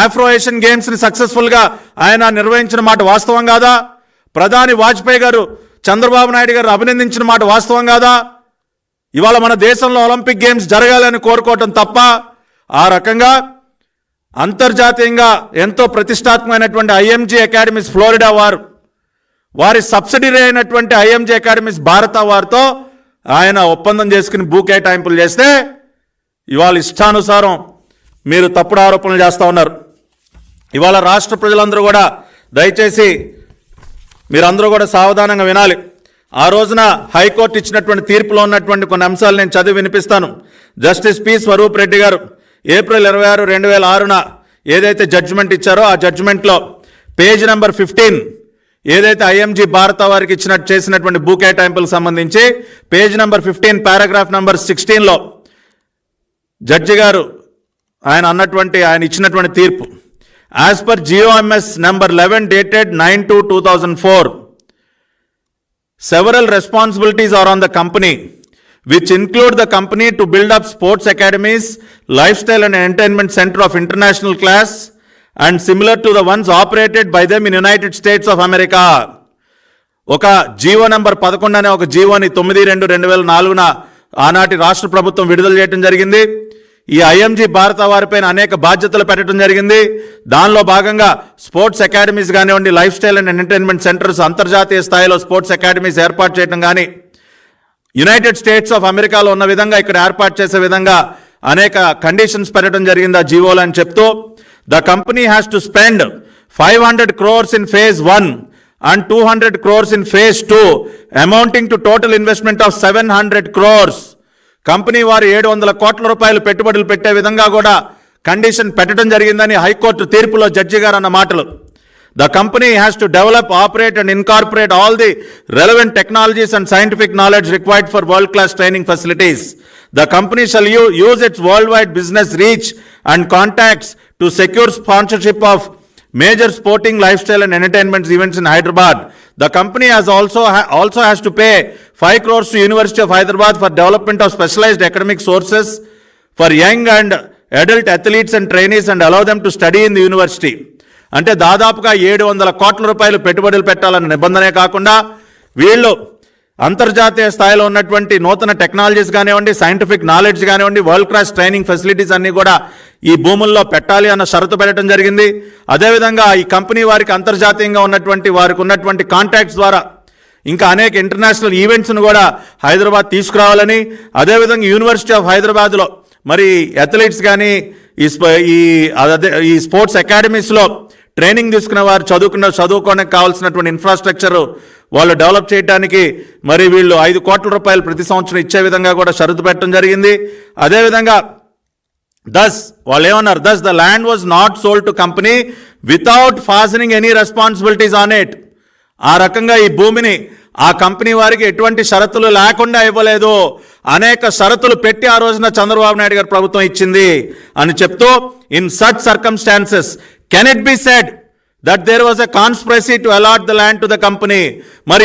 Afro Asian గేమ్స్ని సక్సెస్ఫుల్గా ఆయన నిర్వహించిన మాట వాస్తవం కాదా? ప్రధాని వాజ్పేయి గారు చంద్రబాబు నాయుడు గారు అభినందించిన మాట వాస్తవం కాదా? ఇవాళ మన దేశంలో ఒలింపిక్ గేమ్స్ జరగాలని కోరుకోవటం తప్ప ఆ రకంగా అంతర్జాతీయంగా ఎంతో ప్రతిష్టాత్మకమైనటువంటి ఐఎంజీ అకాడమీస్ ఫ్లోరిడా వారి సబ్సిడరీ అయినటువంటి ఐఎంజీ అకాడమీస్ భారత వారితో ఆయన ఒప్పందం చేసుకుని భూ కేటాయింపులు చేస్తే ఇవాళ ఇష్టానుసారం మీరు తప్పుడు ఆరోపణలు చేస్తూ ఉన్నారు. ఇవాళ రాష్ట్ర ప్రజలందరూ కూడా దయచేసి మీరందరూ కూడా సావధానంగా వినాలి. ఆ రోజున హైకోర్టు ఇచ్చినటువంటి తీర్పులో ఉన్నటువంటి కొన్ని అంశాలు నేను చదివి వినిపిస్తాను. జస్టిస్ పి స్వరూప్ రెడ్డి గారు ఏప్రిల్ 26, 2006న ఏదైతే జడ్జిమెంట్ ఇచ్చారో ఆ జడ్జిమెంట్లో పేజ్ నెంబర్ 15 ఏదైతే ఐఎంజీ భారత వారికి చేసినటువంటి భూ కేటాయింపులకు సంబంధించి పేజ్ నెంబర్ 15 పారాగ్రాఫ్ నెంబర్ 16లో జడ్జి గారు ఆయన ఇచ్చినటువంటి తీర్పు, as per GOMS number 11 dated 9/2/2004 several responsibilities are on the company which include the company to build up sports academies, lifestyle and entertainment center of international class and similar to the ones operated by them in United States of America. ఒక GO number 11 అనే ఒక జీవోని 9/2/2004న ఆనాటి రాష్ట్ర ప్రభుత్వం విడుదల చేయడం జరిగింది. ఈ ఐఎంజీ భారత వారిపైన అనేక బాధ్యతలు పెట్టడం జరిగింది. దానిలో భాగంగా స్పోర్ట్స్ అకాడమీస్ కానివ్వండి, life style and entertainment centres అంతర్జాతీయ స్థాయిలో స్పోర్ట్స్ అకాడమీస్ ఏర్పాటు చేయడం కానీ, యునైటెడ్ స్టేట్స్ ఆఫ్ అమెరికాలో ఉన్న విధంగా ఇక్కడ ఏర్పాటు చేసే విధంగా అనేక కండిషన్స్ పెట్టడం జరిగింది ఆ జీవోలో అని చెప్తూ, the company has to spend 500 crores in phase 1 and 200 crores in phase 2 amounting to total investment of 700 crores. Company వారు 700 కోట్ల రూపాయలు పెట్టుబడులు పెట్టే విధంగా కూడా కండిషన్ పెట్టడం జరిగిందని హైకోర్టు తీర్పులో జడ్జి గారు అన్న మాటలు. The company has to develop, operate and incorporate all the relevant technologies and scientific knowledge required for world class training facilities. The company shall use it's world wide business reach and contacts to secure sponsorship of major sporting, lifestyle and entertainment events in Hyderabad. The company has also has to pay 5 crores to University of Hyderabad for development of specialized academic sources for young and adult athletes and trainees and allow them to study in the university. అంటే దాదాపుగా 700 కోట్ల రూపాయలు పెట్టుబడులు పెట్టాలన్న నిబంధనే కాకుండా వీళ్ళు అంతర్జాతీయ స్థాయిలో ఉన్నటువంటి నూతన టెక్నాలజీస్ కానివ్వండి, సైంటిఫిక్ నాలెడ్జ్ కానివ్వండి, వరల్డ్ క్లాస్ ట్రైనింగ్ ఫెసిలిటీస్ అన్నీ కూడా ఈ భూముల్లో పెట్టాలి అన్న షరతు పెట్టడం జరిగింది. అదేవిధంగా ఈ కంపెనీ వారికి అంతర్జాతీయంగా ఉన్నటువంటి వారికి ఉన్నటువంటి కాంటాక్ట్స్ ద్వారా ఇంకా అనేక ఇంటర్నేషనల్ ఈవెంట్స్ను కూడా హైదరాబాద్ తీసుకురావాలని, అదేవిధంగా యూనివర్సిటీ ఆఫ్ హైదరాబాద్లో మరి అథ్లెట్స్ కానీ ఈ స్పోర్ట్స్ అకాడమీస్లో ట్రైనింగ్ తీసుకున్న వారు చదువుకోవడానికి కావాల్సినటువంటి ఇన్ఫ్రాస్ట్రక్చర్ వాళ్ళు డెవలప్ చేయడానికి మరి వీళ్ళు 5 కోట్ల రూపాయలు ప్రతి సంవత్సరం ఇచ్చే విధంగా కూడా షరతు పెట్టడం జరిగింది. అదేవిధంగా వాళ్ళు ఏమన్నారు, the land was not sold to company without fastening any responsibilities on it. ఆ రకంగా ఈ భూమిని ఆ కంపెనీ వారికి ఎటువంటి షరతులు లేకుండా ఇవ్వలేదు, అనేక షరతులు పెట్టి ఆ రోజున చంద్రబాబు నాయుడు గారి ప్రభుత్వం ఇచ్చింది అని చెప్తూ, in such circumstances can it be said that there was a conspiracy to allot the land to the company. మరి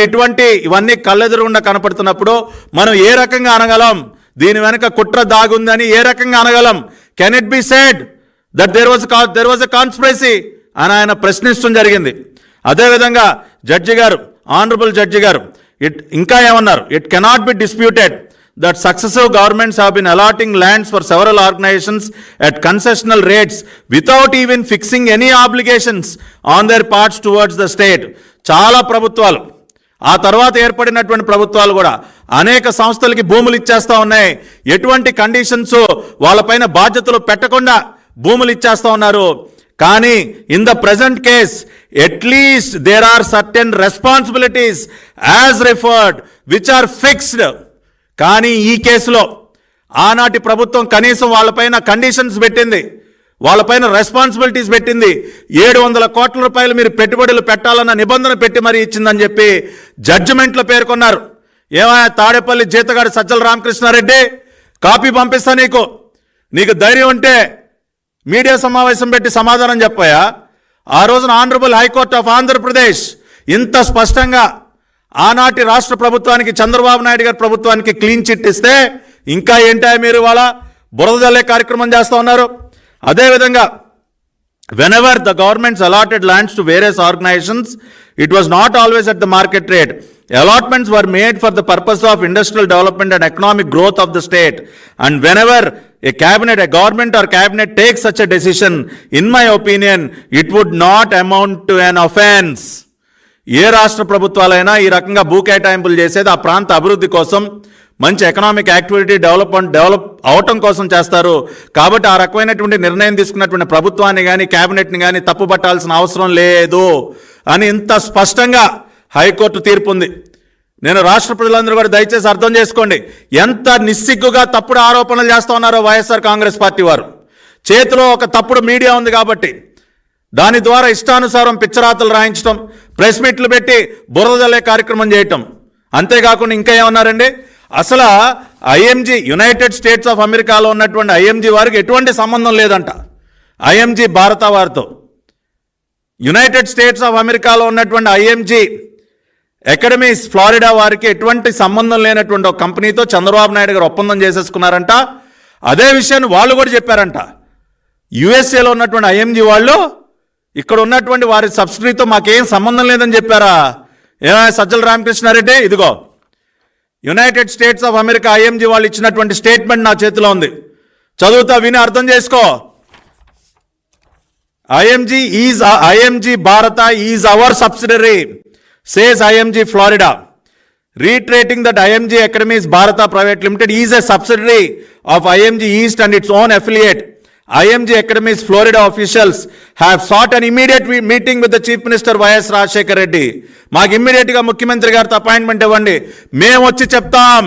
ఇవన్నీ కళ్ళెదురుగుండా కనపడుతున్నప్పుడు మనం ఏ రకంగా అనగలం, దీని వెనక కుట్ర దాగుందని ఏ రకంగా అనగలం? Can it be said that there was a conspiracy అని ఆయన ప్రశ్నించడం జరిగింది. అదేవిధంగా ఆనరబుల్ జడ్జి గారు ఇంకా ఏమన్నారు, it cannot be disputed that successive governments have been allotting lands for several organizations at concessional rates without even fixing any obligations on their parts towards the state. చాలా ప్రభుత్వాలు, ఆ తర్వాత ఏర్పడినటువంటి ప్రభుత్వాలు కూడా అనేక సంస్థలకి భూములు ఇచ్చేస్తూ ఉన్నాయి. ఎటువంటి కండిషన్స్ వాళ్ళపైన బాధ్యతలు పెట్టకుండా భూములు ఇచ్చేస్తూ ఉన్నారు. కానీ in the present case at least there are certain responsibilities as referred which are fixed. కానీ ఈ కేసులో ఆనాటి ప్రభుత్వం కనీసం వాళ్ళపైన కండిషన్స్ పెట్టింది, వాళ్ళపైన రెస్పాన్సిబిలిటీస్ పెట్టింది. 700 కోట్ల రూపాయలు మీరు పెట్టుబడులు పెట్టాలన్న నిబంధన పెట్టి మరీ ఇచ్చిందని చెప్పి జడ్జిమెంట్లో పేర్కొన్నారు. ఏమయ్యా తాడేపల్లి జీతగాడి సజ్జల రామకృష్ణారెడ్డి, కాపీ పంపిస్తా నీకు ధైర్యం ఉంటే మీడియా సమావేశం పెట్టి సమాధానం చెప్పాయా? ఆ రోజున ఆనరబుల్ హైకోర్టు ఆఫ్ ఆంధ్రప్రదేశ్ ఇంత స్పష్టంగా ఆనాటి రాష్ట్ర ప్రభుత్వానికి, చంద్రబాబు నాయుడు గారి ప్రభుత్వానికి క్లీన్ చిట్ ఇస్తే ఇంకా ఏంటా మీరు ఇవాళ బురద జల్లే కార్యక్రమం చేస్తూ ఉన్నారు? అదేవిధంగా whenever the governments allotted lands to various organizations, it was not always at the market rate. Allotments were made for the purpose of industrial development and economic growth of the state. And whenever a government or cabinet takes such a decision, in my opinion, it would not amount to an offense. ఏ రాష్ట్ర ప్రభుత్వాలైనా ఈ రకంగా భూ కేటాయింపులు చేసేది ఆ ప్రాంత అభివృద్ధి కోసం, మంచి ఎకనామిక్ యాక్టివిటీ డెవలప్ అవటం కోసం చేస్తారు. కాబట్టి ఆ రకమైనటువంటి నిర్ణయం తీసుకున్నటువంటి ప్రభుత్వాన్ని కానీ క్యాబినెట్ని కానీ తప్పుపట్టాల్సిన అవసరం లేదు అని ఇంత స్పష్టంగా హైకోర్టు తీర్పు ఉంది. నేను రాష్ట్ర ప్రజలందరూ కూడా దయచేసి అర్థం చేసుకోండి, ఎంత నిస్సిగ్గుగా తప్పుడు ఆరోపణలు చేస్తూ ఉన్నారో వైఎస్ఆర్ కాంగ్రెస్ పార్టీ వారు. చేతిలో ఒక తప్పుడు మీడియా ఉంది కాబట్టి దాని ద్వారా ఇష్టానుసారం పిచ్చరాతలు రాయించడం, ప్రెస్ మీట్లు పెట్టి బురదలే కార్యక్రమం చేయటం. అంతేకాకుండా ఇంకా ఏమన్నారండి, అసలు ఐఎంజీ యునైటెడ్ స్టేట్స్ ఆఫ్ అమెరికాలో ఉన్నటువంటి ఐఎంజీ వారికి ఎటువంటి సంబంధం లేదంట. ఐఎంజీ భారత వారితో యునైటెడ్ స్టేట్స్ ఆఫ్ అమెరికాలో ఉన్నటువంటి ఐఎంజీ అకాడమీస్ ఫ్లోరిడా వారికి ఎటువంటి సంబంధం లేనటువంటి ఒక కంపెనీతో చంద్రబాబు నాయుడు గారు ఒప్పందం చేసేసుకున్నారంట. అదే విషయాన్ని వాళ్ళు కూడా చెప్పారంట. యుఎస్ఏలో ఉన్నటువంటి ఐఎంజీ వాళ్ళు ఇక్కడ ఉన్నటువంటి వారి సబ్సిడీతో మాకేం సంబంధం లేదని చెప్పారా? ఏమైనా సజ్జల రామకృష్ణారెడ్డి, ఇదిగో United states of America IMG వాళ్ళు ఇచ్చినటువంటి స్టేట్మెంట్ నా చేతిలో ఉంది, చదువుతా, విని అర్థం చేసుకో. IMG Bharata is our subsidiary, says IMG Florida, reiterating that IMG Academies Bharata Private Limited is a subsidiary of IMG East and its own affiliate. IMG Academies Florida officials have sought an immediate meeting with the Chief Minister YS Rajshekar Reddy. మాకు ఇమ్మీడియట్గా ముఖ్యమంత్రి గారితో appointment ఇవ్వండి, మేము వచ్చి చెప్తాం,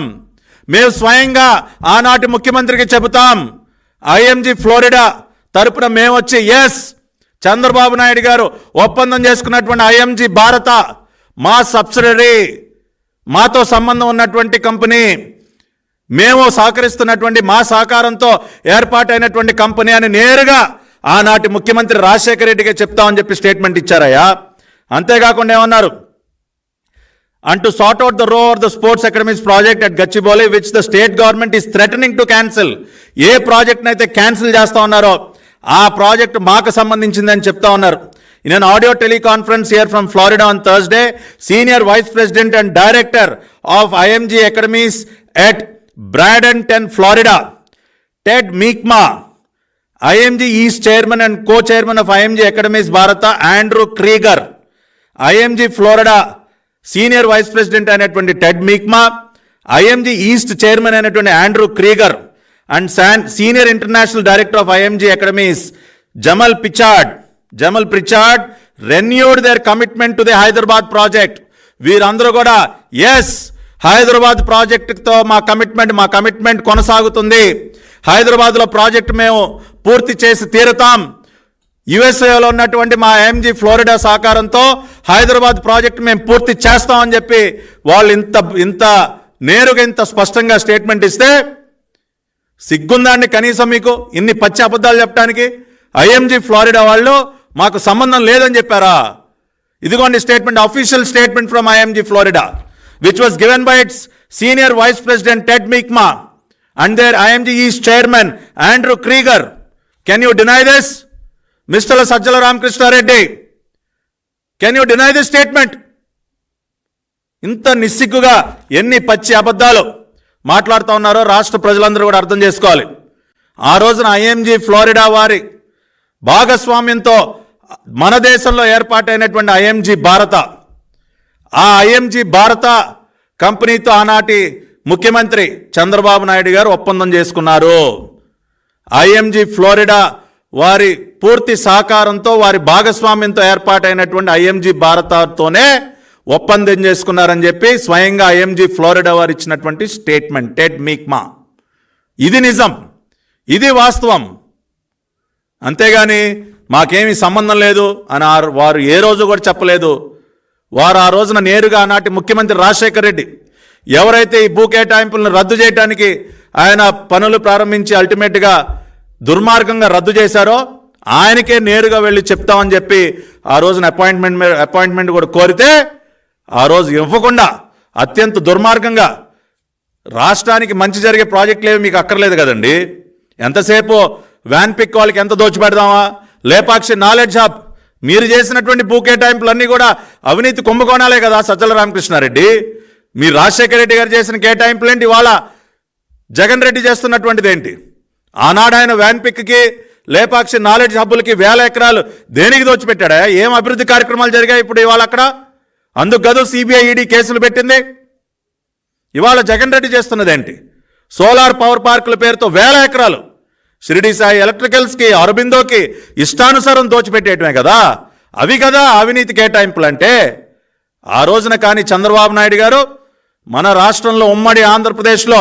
మేము స్వయంగా ఆనాటి ముఖ్యమంత్రికి చెబుతాం. IMG ఫ్లోరిడా తరపున మేము వచ్చి ఎస్, చంద్రబాబు నాయుడు గారు ఒప్పందం చేసుకున్నటువంటి IMG భారత మా సబ్సిడరీ, మాతో సంబంధం ఉన్నటువంటి కంపెనీ, మేము సహకరిస్తున్నటువంటి మా సహకారంతో ఏర్పాటైనటువంటి కంపెనీ అని నేరుగా ఆనాటి ముఖ్యమంత్రి రాజశేఖర రెడ్డిగా చెప్తామని చెప్పి స్టేట్మెంట్ ఇచ్చారయ్యా. అంతేకాకుండా ఏమన్నారు, and to sort out the row or the sports academies project at Gachibowli, which the state government is threatening to cancel. ఏ ప్రాజెక్ట్ని అయితే క్యాన్సిల్ చేస్తా ఉన్నారో ఆ ప్రాజెక్ట్ మాకు సంబంధించిందని చెప్తా ఉన్నారు. In an audio teleconference here from Florida on Thursday, Senior Vice President and Director of IMG Academies at Bradenton, Florida, Ted Meekma, IMG East Chairman and Co-Chairman of IMG Academies Bharata, Andrew Krieger, IMG Florida Senior Vice President అయినటువంటి Ted మీక్మా, IMG East Chairman అయినటువంటి Andrew Krieger and Senior International Director of IMG Academies Jamal Pritchard renewed their commitment to the Hyderabad project. వీరందరూ కూడా yes, Hyderabad ప్రాజెక్టుతో మా commitment కొనసాగుతుంది, హైదరాబాద్లో project మేము పూర్తి చేసి తీరుతాం, యుఎస్ఏలో ఉన్నటువంటి మా IMG ఫ్లోరిడా సహకారంతో హైదరాబాద్ ప్రాజెక్టు మేము పూర్తి చేస్తామని చెప్పి వాళ్ళు ఇంత నేరుగా ఇంత స్పష్టంగా స్టేట్మెంట్ ఇస్తే సిగ్గుందాన్ని కనీసం మీకు ఇన్ని పచ్చి అబద్ధాలు చెప్పడానికి? IMG ఫ్లోరిడా వాళ్ళు మాకు సంబంధం లేదని చెప్పారా? ఇదిగోండి statement, official statement from IMG Florida, which was given by its Senior Vice President Ted Meekma and their IMG East Chairman Andrew Krieger. Can you deny this? Mr. Sajjala Ramakrishna Reddy, can you deny this statement? ఇంత నిస్సిగ్గుగా ఎన్ని పచ్చి అబద్ధాలు మాట్లాడుతూ ఉన్నారో రాష్ట్ర ప్రజలందరూ కూడా అర్థం చేసుకోవాలి. ఆ రోజున IMG ఫ్లోరిడా వారి భాగస్వామ్యంతో మన దేశంలో ఏర్పాటైనటువంటి IMG భారత, ఆ IMG భారత కంపెనీతో ఆనాటి ముఖ్యమంత్రి చంద్రబాబు నాయుడు గారు ఒప్పందం చేసుకున్నారు. IMG ఫ్లోరిడా వారి పూర్తి సహకారంతో వారి భాగస్వామ్యంతో ఏర్పాటైనటువంటి IMG భారతతోనే ఒప్పందం చేసుకున్నారని చెప్పి స్వయంగా IMG ఫ్లోరిడా వారు ఇచ్చినటువంటి స్టేట్మెంట్ టెడ్ మీక్మా. ఇది నిజం, ఇది వాస్తవం. అంతేగాని మాకేమీ సంబంధం లేదు అని వారు ఏ రోజు కూడా చెప్పలేదు. వారు ఆ రోజున నేరుగా ఆనాటి ముఖ్యమంత్రి రాజశేఖర రెడ్డి ఎవరైతే ఈ భూ కేటాయింపులను రద్దు చేయడానికి ఆయన పనులు ప్రారంభించి అల్టిమేట్గా దుర్మార్గంగా రద్దు చేశారో ఆయనకే నేరుగా వెళ్ళి చెప్తామని చెప్పి ఆ రోజున అపాయింట్మెంట్ కూడా కోరితే ఆ రోజు ఇవ్వకుండా అత్యంత దుర్మార్గంగా, రాష్ట్రానికి మంచి జరిగే ప్రాజెక్టులు ఏవి మీకు అక్కర్లేదు కదండి, ఎంతసేపు వ్యాన్ పిక్ వాళ్ళకి ఎంత దోచిపెడదామా, లేపాక్షి నాలెడ్జ్ హబ్, మీరు చేసినటువంటి భూ కేటాయింపులన్నీ కూడా అవినీతి కుంభకోణాలే కదా సజ్జల రామకృష్ణారెడ్డి. మీరు రాజశేఖర రెడ్డి గారు చేసిన కేటాయింపులు ఏంటి, ఇవాళ జగన్ రెడ్డి చేస్తున్నటువంటిది ఏంటి? ఆనాడు ఆయన వ్యాన్ పిక్కి లేపాక్షి నాలెడ్జ్ హబ్బులకి 1000 ఎకరాలు దేనికి దోచిపెట్టాడా? ఏం అభివృద్ధి కార్యక్రమాలు జరిగాయి ఇప్పుడు ఇవాళ అక్కడ? అందుకు గదు సిబిఐ ఈడీ కేసులు పెట్టింది. ఇవాళ జగన్ రెడ్డి చేస్తున్నది ఏంటి? సోలార్ పవర్ పార్కుల పేరుతో 1000 ఎకరాలు షిరిడి సాయి ఎలక్ట్రికల్స్కి, అరబిందోకి ఇష్టానుసారం దోచిపెట్టేయటమే కదా. అవి కదా అవినీతి కేటాయింపులు అంటే. ఆ రోజున కానీ చంద్రబాబు నాయుడు గారు మన రాష్ట్రంలో ఉమ్మడి ఆంధ్రప్రదేశ్లో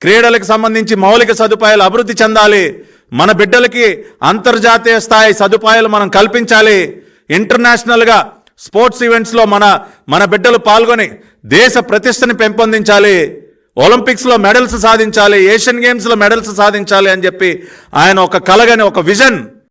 క్రీడలకు సంబంధించి మౌలిక సదుపాయాలు అభివృద్ధి చెందాలి, మన బిడ్డలకి అంతర్జాతీయ స్థాయి సదుపాయాలు మనం కల్పించాలి, ఇంటర్నేషనల్గా స్పోర్ట్స్ ఈవెంట్స్లో మన బిడ్డలు పాల్గొని దేశ ప్రతిష్టని పెంపొందించాలి, ఒలింపిక్స్లో మెడల్స్ సాధించాలి, ఏషియన్ గేమ్స్లో మెడల్స్ సాధించాలి అని చెప్పి ఆయన ఒక కలగని ఒక విజన్